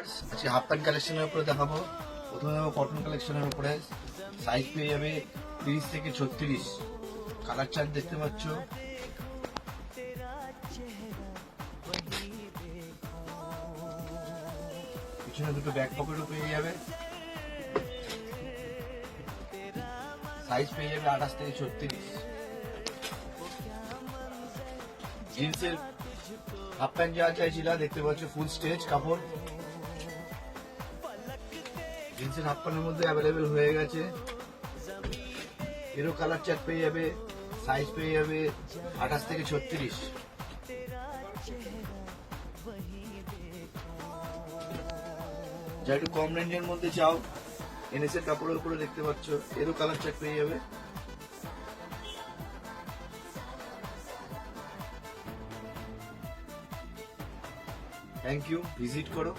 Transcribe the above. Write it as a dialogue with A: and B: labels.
A: Viewers, আজকে half pant কালেকশনের উপরে দেখাবো। প্রথমে দেখাবো কটন কালেকশনের উপরে। সাইজ পেয়ে যাবে 30 থেকে 36। কালার চার্ট দেখতে পাচ্ছ। পিছনে দুটো ব্যাক পকেটও পেয়ে যাবে। সাইজ পেয়ে যাবে 28 থেকে 36। জিন্সের হাফ প্যান্ট যা চাইছিল দেখতে পাচ্ছ, ফুল স্টেজ কাপড়। জিন্সের হাফ প্যান্টের মধ্যে অ্যাভেলেবেল হয়ে গেছে। এরও কালার চার্ট পেয়ে যাবে। সাইজ পেয়ে যাবে 28 থেকে 36। যা একটু কম রেঞ্জের মধ্যে চাও, এনএসের কাপড়ের উপরে দেখতে পাচ্ছ, এরও কালার চার্ট পেয়ে যাবে। থ্যাংক ইউ, ভিজিট করো।